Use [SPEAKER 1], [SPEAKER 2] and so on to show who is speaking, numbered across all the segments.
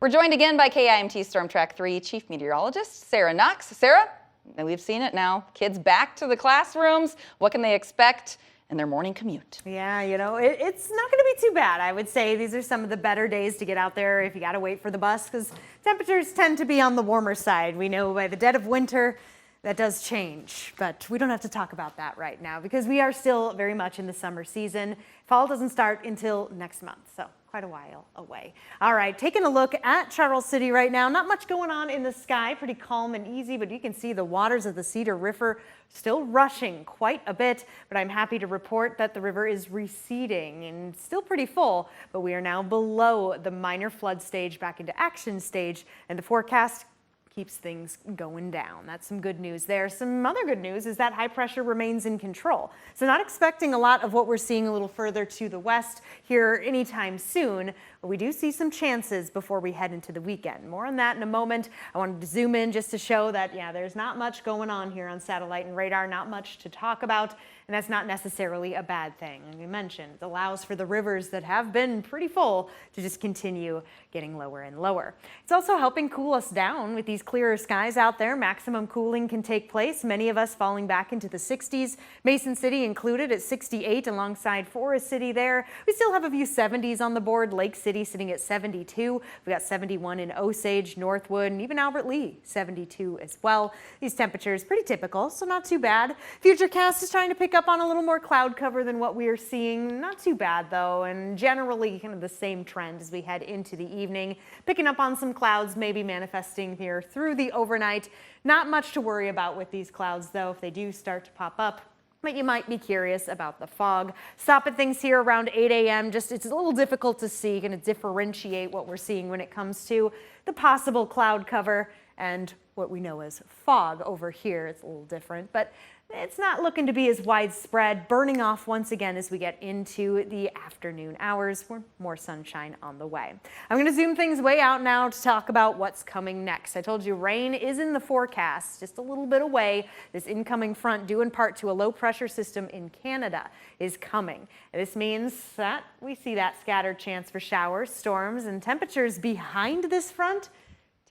[SPEAKER 1] We're joined again by KIMT Storm Track 3 Chief Meteorologist Sarah Knox. Sarah, we've seen it now. Kids back to the classrooms. What can they expect in their morning commute?
[SPEAKER 2] Yeah, it's not going to be too bad, I would say. These are some of the better days to get out there if you got to wait for the bus, because temperatures tend to be on the warmer side. We know by the dead of winter that does change, but we don't have to talk about that right now because we are still very much in the summer season. Fall doesn't start until next month, so quite a while away. All right, taking a look at Charles City right now. Not much going on in the sky, pretty calm and easy, but you can see the waters of the Cedar River still rushing quite a bit, but I'm happy to report that the river is receding and still pretty full, but we are now below the minor flood stage, back into action stage, and the forecast keeps things going down. That's some good news there. Some other good news is that high pressure remains in control. So not expecting a lot of what we're seeing a little further to the west here anytime soon, but we do see some chances before we head into the weekend. More on that in a moment. I wanted to zoom in just to show that, yeah, there's not much going on here on satellite and radar, not much to talk about, and that's not necessarily a bad thing. And we mentioned it allows for the rivers that have been pretty full to just continue getting lower and lower. It's also helping cool us down with these clearer skies out there. Maximum cooling can take place, many of us falling back into the 60s. Mason City included at 68 alongside Forest City there. We still have a few 70s on the board. Lake City sitting at 72. We got 71 in Osage, Northwood, and even Albert Lee, 72 as well. These temperatures pretty typical, so not too bad. Futurecast is trying to pick up on a little more cloud cover than what we are seeing. Not too bad though, and generally kind of the same trend as we head into the evening. Picking up on some clouds, maybe manifesting here through the overnight. Not much to worry about with these clouds though, if they do start to pop up. But you might be curious about the fog. Stop at things here around 8 a.m. Just it's a little difficult to see, kind of differentiate what we're seeing when it comes to the possible cloud cover and what we know as fog over here. It's a little different, but it's not looking to be as widespread, burning off once again as we get into the afternoon hours. More sunshine on the way. I'm going to zoom things way out now to talk about what's coming next. I told you rain is in the forecast, just a little bit away. This incoming front, due in part to a low pressure system in Canada, is coming. And this means that we see that scattered chance for showers, storms, and temperatures behind this front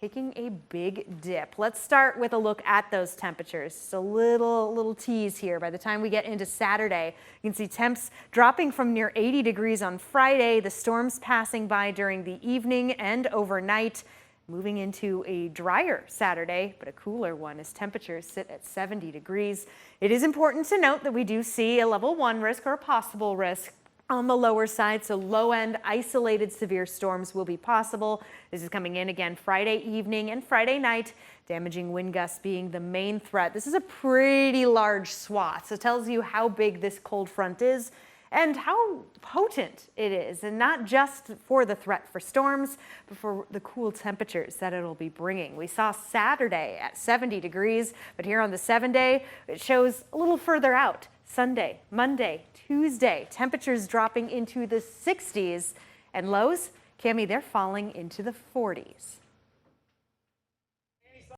[SPEAKER 2] taking a big dip. Let's start with a look at those temperatures. Just a little tease here. By the time we get into Saturday, you can see temps dropping from near 80 degrees on Friday, the storms passing by during the evening and overnight, moving into a drier Saturday, but a cooler one as temperatures sit at 70 degrees. It is important to note that we do see a level 1 risk or a possible risk on the lower side, so low-end isolated severe storms will be possible. This is coming in again Friday evening and Friday night, damaging wind gusts being the main threat. This is a pretty large swath, so it tells you how big this cold front is and how potent it is, and not just for the threat for storms, but for the cool temperatures that it'll be bringing. We saw Saturday at 70 degrees, but here on the 7-day, it shows a little further out. Sunday, Monday, Tuesday, temperatures dropping into the 60s, and lows, Cami, they're falling into the 40s.